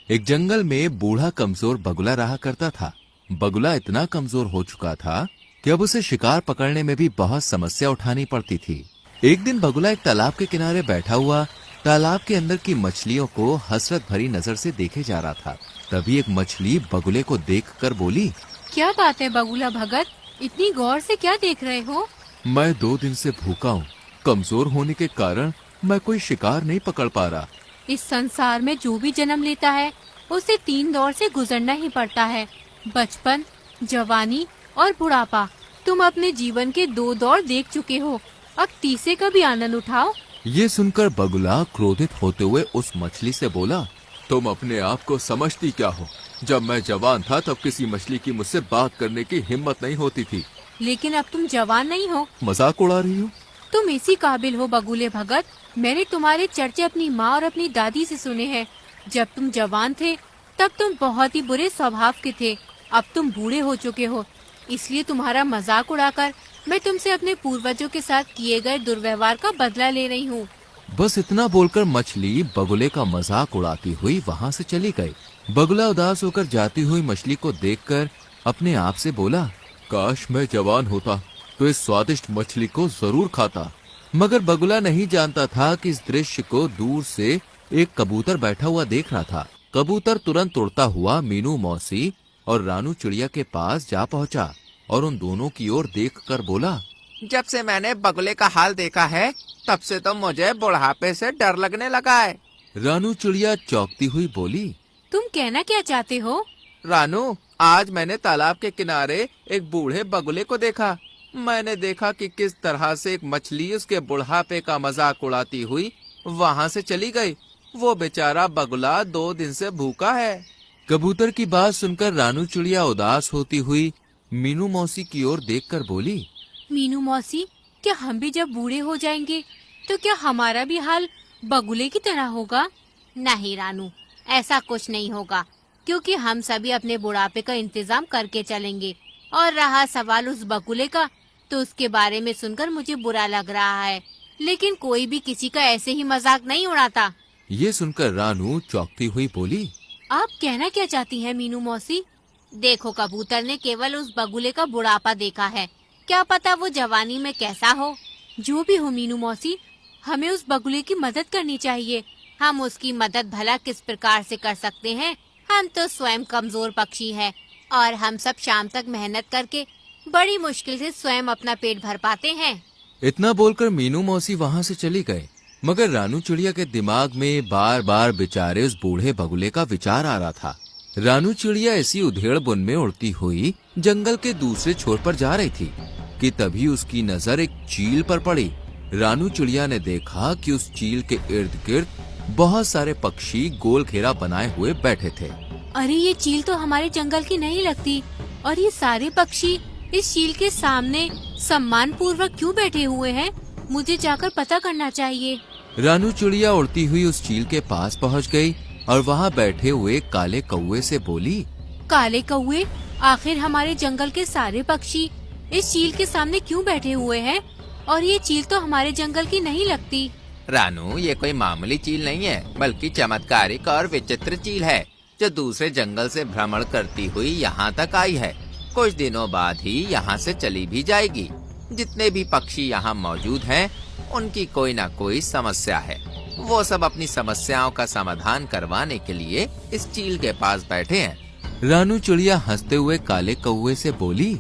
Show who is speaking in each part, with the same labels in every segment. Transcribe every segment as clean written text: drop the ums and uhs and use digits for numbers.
Speaker 1: एक जंगल में बूढ़ा कमजोर बगुला रहा करता था। बगुला इतना कमजोर हो चुका था कि अब उसे शिकार पकड़ने में भी बहुत समस्या उठानी पड़ती थी। एक दिन बगुला एक तालाब के किनारे बैठा हुआ तालाब के अंदर की मछलियों को हसरत भरी नजर से देखे जा रहा था। तभी एक मछली बगुले को देखकर बोली,
Speaker 2: क्या बात है बगुला भगत, इतनी गौर से क्या देख रहे हो?
Speaker 1: मैं 2 दिन से भूखा हूँ। कमजोर होने के कारण मैं कोई शिकार नहीं पकड़ पा रहा।
Speaker 2: इस संसार में जो भी जन्म लेता है उसे 3 दौर से गुजरना ही पड़ता है, बचपन, जवानी और बुढ़ापा। तुम अपने जीवन के 2 दौर देख चुके हो, अब तीसरे का भी आनंद उठाओ।
Speaker 1: ये सुनकर बगुला क्रोधित होते हुए उस मछली से बोला, तुम अपने आप को समझती क्या हो? जब मैं जवान था तब किसी मछली की मुझसे बात करने की हिम्मत नहीं होती थी।
Speaker 2: लेकिन अब तुम जवान नहीं हो।
Speaker 1: मजाक उड़ा रही हो?
Speaker 2: तुम इसी काबिल हो बगुले भगत। मैंने तुम्हारे चर्चे अपनी माँ और अपनी दादी से सुने हैं। जब तुम जवान थे तब तुम बहुत ही बुरे स्वभाव के थे। अब तुम बूढ़े हो चुके हो, इसलिए तुम्हारा मजाक उड़ाकर मैं तुमसे अपने पूर्वजों के साथ किए गए दुर्व्यवहार का बदला ले रही हूँ।
Speaker 1: बस इतना बोलकर मछली बगुले का मजाक उड़ाती हुई वहाँ से चली गई। बगुला उदास होकर जाती हुई मछली को देखकर अपने आप से बोला, काश मैं जवान होता तो इस स्वादिष्ट मछली को जरूर खाता। मगर बगुला नहीं जानता था कि इस दृश्य को दूर से एक कबूतर बैठा हुआ देख रहा था। कबूतर तुरंत उड़ता हुआ मीनू मौसी और रानू चिड़िया के पास जा पहुंचा और उन दोनों की ओर देखकर बोला,
Speaker 3: जब से मैंने बगुले का हाल देखा है तब से तो मुझे बुढ़ापे से डर लगने लगा है।
Speaker 1: रानू चिड़िया चौंकती हुई बोली,
Speaker 2: तुम कहना क्या चाहते हो?
Speaker 3: रानू, आज मैंने तालाब के किनारे एक बूढ़े बगुले को देखा। मैंने देखा कि किस तरह से एक मछली उसके बुढ़ापे का मजाक उड़ाती हुई वहाँ से चली गई। वो बेचारा बगुला 2 दिन से भूखा है।
Speaker 1: कबूतर की बात सुनकर रानू चिड़िया उदास होती हुई मीनू मौसी की ओर देखकर बोली,
Speaker 2: मीनू मौसी, क्या हम भी जब बूढ़े हो जाएंगे तो क्या हमारा भी हाल बगुले की तरह होगा?
Speaker 4: नहीं रानू, ऐसा कुछ नहीं होगा, क्योंकि हम सभी अपने बुढ़ापे का इंतजाम करके चलेंगे। और रहा सवाल उस बगुले का, तो उसके बारे में सुनकर मुझे बुरा लग रहा है, लेकिन कोई भी किसी का ऐसे ही मजाक नहीं उड़ाता।
Speaker 1: ये सुनकर रानू चौंकती हुई बोली,
Speaker 2: आप कहना क्या चाहती हैं मीनू मौसी?
Speaker 4: देखो, कबूतर ने केवल उस बगुले का बुढ़ापा देखा है, क्या पता वो जवानी में कैसा हो।
Speaker 2: जो भी हो मीनू मौसी, हमें उस बगुले की मदद करनी चाहिए।
Speaker 4: हम उसकी मदद भला किस प्रकार से कर सकते हैं? हम तो स्वयं कमजोर पक्षी हैं और हम सब शाम तक मेहनत करके बड़ी मुश्किल से स्वयं अपना पेट भर पाते हैं।
Speaker 1: इतना बोलकर मीनू मौसी वहाँ से चली गए। मगर रानू चिड़िया के दिमाग में बार बार बेचारे उस बूढ़े बगुले का विचार आ रहा था। रानू चिड़िया इसी उधेड़ बुन में उड़ती हुई जंगल के दूसरे छोर पर जा रही थी कि तभी उसकी नजर एक चील पर पड़ी। रानू चिड़िया ने देखा कि उस चील के इर्द गिर्द बहुत सारे पक्षी गोल घेरा बनाए हुए बैठे थे।
Speaker 2: अरे ये चील तो हमारे जंगल की नहीं लगती, और ये सारे पक्षी इस चील के सामने सम्मान पूर्वक क्यों बैठे हुए हैं? मुझे जाकर पता करना चाहिए।
Speaker 1: रानू चिड़िया उड़ती हुई उस चील के पास पहुंच गई और वहां बैठे हुए काले कौवे से बोली,
Speaker 2: काले कौवे, आखिर हमारे जंगल के सारे पक्षी इस चील के सामने क्यों बैठे हुए हैं? और ये चील तो हमारे जंगल की नहीं लगती।
Speaker 3: रानू, ये कोई मामूली चील नहीं है, बल्कि चमत्कारिक और विचित्र चील है, जो दूसरे जंगल से भ्रमण करती हुई यहाँ तक आई है। कुछ दिनों बाद ही यहाँ से चली भी जाएगी। जितने भी पक्षी यहाँ मौजूद हैं, उनकी कोई ना कोई समस्या है। वो सब अपनी समस्याओं का समाधान करवाने के लिए इस चील के पास बैठे हैं।
Speaker 1: रानू चिड़िया हंसते हुए काले कौवे से बोली,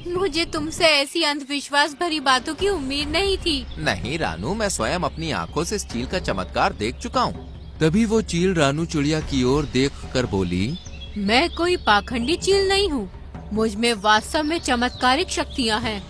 Speaker 2: मुझे तुमसे ऐसी अंधविश्वास भरी बातों की उम्मीद नहीं थी।
Speaker 3: नहीं रानू, मैं स्वयं अपनी आंखों से इस चील का चमत्कार देख चुका हूँ।
Speaker 1: तभी वो चील रानू चिड़िया की ओर देखकर बोली,
Speaker 2: मैं कोई पाखंडी चील नहीं हूँ, मुझ में वास्तव में चमत्कारिक शक्तियाँ हैं।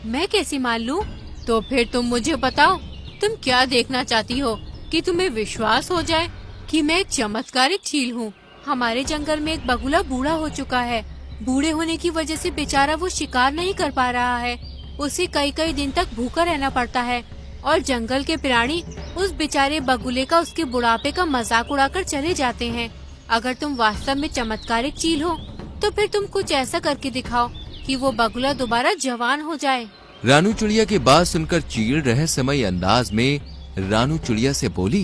Speaker 2: मैं कैसे मान लूँ? तो फिर तुम मुझे बताओ, तुम क्या देखना चाहती हो कि तुम्हें विश्वास हो जाए कि मैं एक चमत्कारिक चील हूँ? हमारे जंगल में एक बगुला बूढ़ा हो चुका है। बूढ़े होने की वजह से बेचारा वो शिकार नहीं कर पा रहा है। उसे कई कई दिन तक भूखा रहना पड़ता है और जंगल के प्राणी उस बेचारे बगुले का उसके बुढ़ापे का मजाक उड़ाकर चले जाते हैं। अगर तुम वास्तव में चमत्कारिक चील हो तो फिर तुम कुछ ऐसा करके दिखाओ कि वो बगुला दोबारा जवान हो जाए।
Speaker 1: रानू चिड़िया की बात सुनकर चील रहस्यमय अंदाज में रानू चिड़िया से बोली,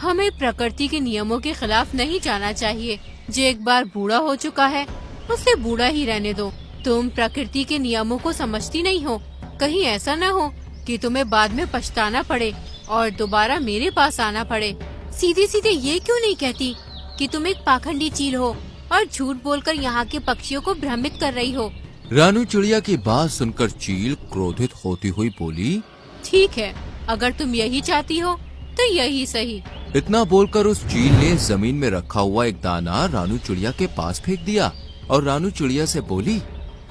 Speaker 2: हमें प्रकृति के नियमों के खिलाफ नहीं जाना चाहिए। जो एक बार बूढ़ा हो चुका है उसे बूढ़ा ही रहने दो। तुम प्रकृति के नियमों को समझती नहीं हो। कहीं ऐसा न हो कि तुम्हें बाद में पछताना पड़े और दोबारा मेरे पास आना पड़े। सीधे सीधे ये क्यों नहीं कहती कि तुम एक पाखंडी चील हो और झूठ बोलकर यहाँ के पक्षियों को भ्रमित कर रही हो।
Speaker 1: रानू चिड़िया की बात सुनकर चील क्रोधित होती हुई बोली,
Speaker 2: ठीक है, अगर तुम यही चाहती हो तो यही सही।
Speaker 1: इतना बोलकर उस चील ने जमीन में रखा हुआ एक दाना रानू चिड़िया के पास फेंक दिया और रानू चिड़िया से बोली,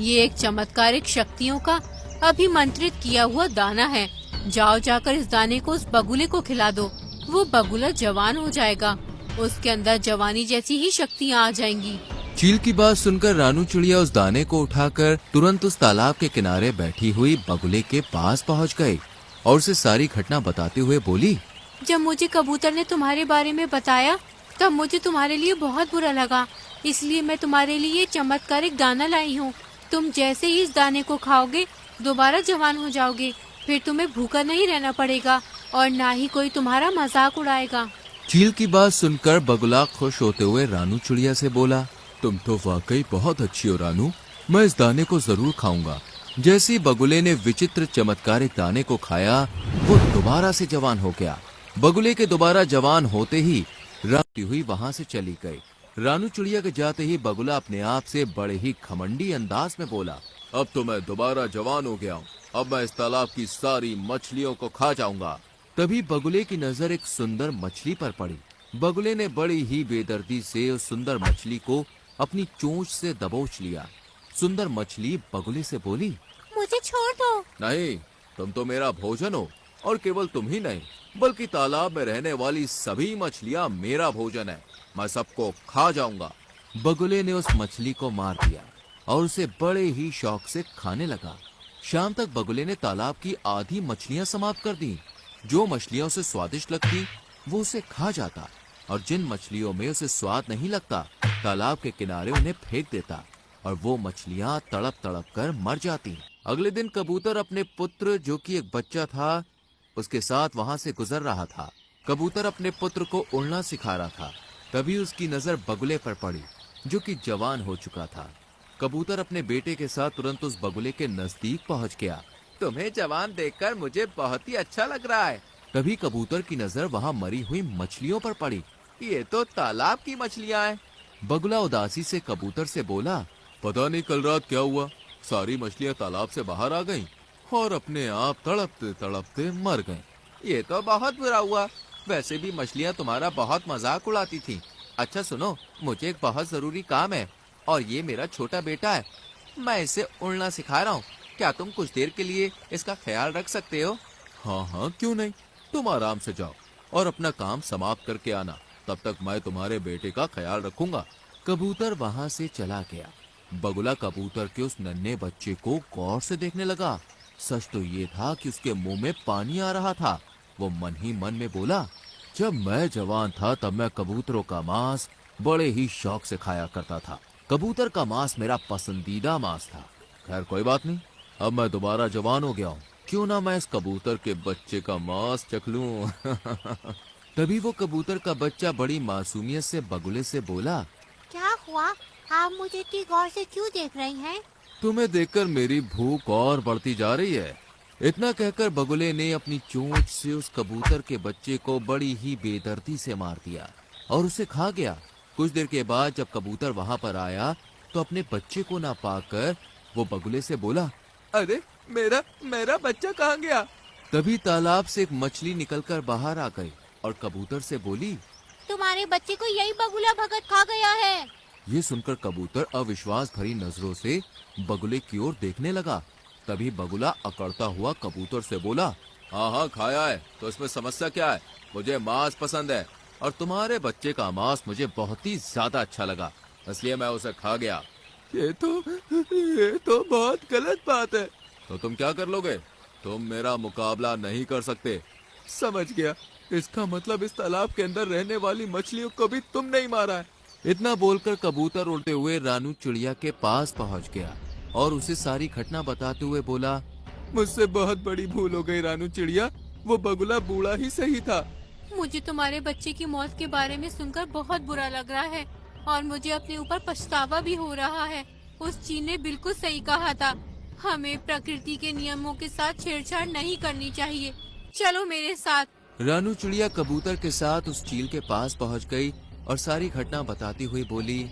Speaker 2: ये एक चमत्कारिक शक्तियों का अभिमंत्रित किया हुआ दाना है। जाओ जाकर इस दाने को उस बगुले को खिला दो। वो बगुला जवान हो जाएगा, उसके अंदर जवानी जैसी ही शक्तियाँ आ जाएंगी।
Speaker 1: चील की बात सुनकर रानू चिड़िया उस दाने को उठाकर तुरंत उस तालाब के किनारे बैठी हुई बगुले के पास पहुंच गए और उसे सारी घटना बताते हुए बोली,
Speaker 2: जब मुझे कबूतर ने तुम्हारे बारे में बताया तब मुझे तुम्हारे लिए बहुत बुरा लगा, इसलिए मैं तुम्हारे लिए चमत्कारिक दाना लाई हूँ। तुम जैसे ही इस दाने को खाओगे दोबारा जवान हो जाओगे, फिर तुम्हें भूखा नहीं रहना पड़ेगा और ना ही कोई तुम्हारा मजाक उड़ाएगा।
Speaker 1: चील की बात सुनकर बगुला खुश होते हुए रानू चिड़िया से बोला, तुम तो वाकई बहुत अच्छी हो रानू, मैं इस दाने को जरूर खाऊंगा। जैसे ही बगुले ने विचित्र चमत्कारिक दाने को खाया वो दोबारा से जवान हो गया। बगुले के दोबारा जवान होते ही रानू हुई वहाँ से चली गई। रानू चिड़िया के जाते ही बगुला अपने आप से बड़े ही घमंडी अंदाज में बोला, अब तो मैं दोबारा जवान हो गया हूँ, अब मैं इस तालाब की सारी मछलियों को खा जाऊंगा। तभी बगुले की नजर एक सुंदर मछली पर पड़ी। बगुले ने बड़ी ही बेदर्दी से उस सुंदर मछली को अपनी चोंच से दबोच लिया। सुंदर मछली बगुले से बोली,
Speaker 4: मुझे छोड़ दो।
Speaker 1: नहीं, तुम तो मेरा भोजन हो और केवल तुम ही नहीं बल्कि तालाब में रहने वाली सभी मछलियाँ मेरा भोजन है, मैं सबको खा जाऊंगा। बगुले ने उस मछली को मार दिया और उसे बड़े ही शौक से खाने लगा। शाम तक बगुले ने तालाब की आधी मछलियां समाप्त कर दी। जो मछलियां उसे स्वादिष्ट लगती वो उसे खा जाता और जिन मछलियों में उसे स्वाद नहीं लगता तालाब के किनारे उन्हें फेंक देता और वो मछलियां तड़प तड़प कर मर जाती। अगले दिन कबूतर अपने पुत्र जो कि एक बच्चा था उसके साथ वहां से गुजर रहा था। कबूतर अपने पुत्र को उड़ना सिखा रहा था। तभी उसकी नजर बगुले पर पड़ी जो कि जवान हो चुका था। कबूतर अपने बेटे के साथ तुरंत उस बगुले के नजदीक पहुंच गया।
Speaker 3: तुम्हें जवान देखकर मुझे बहुत ही अच्छा लग रहा है।
Speaker 1: तभी कबूतर की नजर वहां मरी हुई मछलियों पर पड़ी।
Speaker 3: ये तो तालाब की मछलियाँ हैं।
Speaker 1: बगुला उदासी से कबूतर से बोला, पता नहीं कल रात क्या हुआ, सारी मछलियां तालाब से बाहर आ गईं और अपने आप तड़पते तड़पते मर गईं।
Speaker 3: ये तो बहुत बुरा हुआ। वैसे भी मछलियाँ तुम्हारा बहुत मजाक उड़ाती थी। अच्छा सुनो, मुझे एक बहुत जरूरी काम है और ये मेरा छोटा बेटा है, मैं इसे उड़ना सिखा रहा हूँ। क्या तुम कुछ देर के लिए इसका ख्याल रख सकते हो?
Speaker 1: हाँ हाँ क्यों नहीं, तुम आराम से जाओ और अपना काम समाप्त करके आना, तब तक मैं तुम्हारे बेटे का ख्याल रखूंगा। कबूतर वहां से चला गया। बगुला कबूतर के उस नन्हे बच्चे को गौर से देखने लगा। सच तो ये था कि उसके मुंह में पानी आ रहा था। वो मन ही मन में बोला, जब मैं जवान था तब मैं कबूतरों का मांस बड़े ही शौक से खाया करता था। कबूतर का मांस मेरा पसंदीदा मांस था। खैर कोई बात नहीं, अब मैं दोबारा जवान हो गया हूँ, क्यों ना मैं इस कबूतर के बच्चे का मांस चख लूं। तभी वो कबूतर का बच्चा बड़ी मासूमियत से बगुले से बोला,
Speaker 4: क्या हुआ, आप मुझे इतनी गौर से क्यों देख रही हैं?
Speaker 1: तुम्हें देखकर मेरी भूख और बढ़ती जा रही है। इतना कहकर बगुले ने अपनी चोंच से उस कबूतर के बच्चे को बड़ी ही बेदर्दी से मार दिया और उसे खा गया। कुछ देर के बाद जब कबूतर वहां पर आया तो अपने बच्चे को ना पाकर वो बगुले से बोला,
Speaker 3: अरे मेरा बच्चा कहाँ गया?
Speaker 1: तभी तालाब से एक मछली निकलकर बाहर आ गई और कबूतर से बोली,
Speaker 4: तुम्हारे बच्चे को यही बगुला भगत खा गया है।
Speaker 1: ये सुनकर कबूतर अविश्वास भरी नजरों से बगुले की ओर देखने लगा। तभी बगुला अकड़ता हुआ कबूतर से बोला, हाँ हाँ खाया है, तो इसमें समस्या क्या है? मुझे मांस पसंद है और तुम्हारे बच्चे का मांस मुझे बहुत ही ज्यादा अच्छा लगा, इसलिए मैं उसे खा गया।
Speaker 3: ये तो बहुत गलत बात है।
Speaker 1: तो तुम क्या कर लोगे? तुम मेरा मुकाबला नहीं कर सकते।
Speaker 3: समझ गया, इसका मतलब इस तालाब के अंदर रहने वाली मछलियों को भी तुम नहीं मारा है।
Speaker 1: इतना बोलकर कबूतर उड़ते हुए रानू चिड़िया के पास पहुंच गया और उसे सारी घटना बताते हुए बोला,
Speaker 3: मुझसे बहुत बड़ी भूल हो गई रानू चिड़िया, वो बगुला बूढ़ा ही सही था।
Speaker 2: मुझे तुम्हारे बच्चे की मौत के बारे में सुनकर बहुत बुरा लग रहा है और मुझे अपने ऊपर पछतावा भी हो रहा है। उस चील ने बिल्कुल सही कहा था, हमें प्रकृति के नियमों के साथ छेड़छाड़ नहीं करनी चाहिए। चलो मेरे साथ।
Speaker 1: रानू चिड़िया कबूतर के साथ उस चील के पास पहुंच गई और सारी घटना बताती हुई बोली,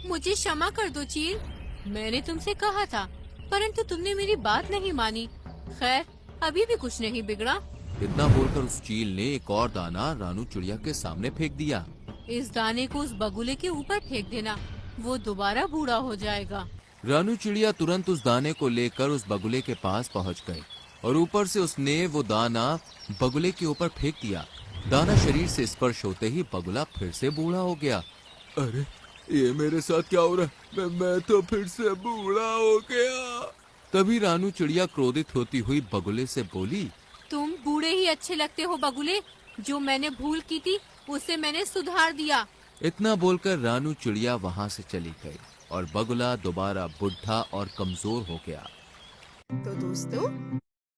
Speaker 2: मुझे क्षमा कर दो चील, मैंने तुमसे कहा था परंतु तुमने मेरी बात नहीं मानी। खैर अभी भी कुछ नहीं बिगड़ा।
Speaker 1: इतना बोलकर उस चील ने एक और दाना रानू चिड़िया के सामने फेंक दिया।
Speaker 2: इस दाने को उस बगुले के ऊपर फेंक देना, वो दोबारा बूढ़ा हो जाएगा।
Speaker 1: रानू चिड़िया तुरंत उस दाने को लेकर उस बगुले के पास पहुंच गई और ऊपर से उसने वो दाना बगुले के ऊपर फेंक दिया। दाना शरीर से स्पर्श होते ही बगुला फिर से बूढ़ा हो गया। अरे ये मेरे साथ क्या हो रहा है? मैं तो फिर से बूढ़ा हो गया। तभी रानू चिड़िया क्रोधित होती हुई बगुले से बोली,
Speaker 2: तुम बूढ़े ही अच्छे लगते हो बगुले, जो मैंने भूल की थी उसे मैंने सुधार दिया।
Speaker 1: इतना बोलकर रानू चिड़िया वहाँ से चली गई और बगुला दोबारा बुढ़ा और कमजोर हो गया।
Speaker 5: तो दोस्तों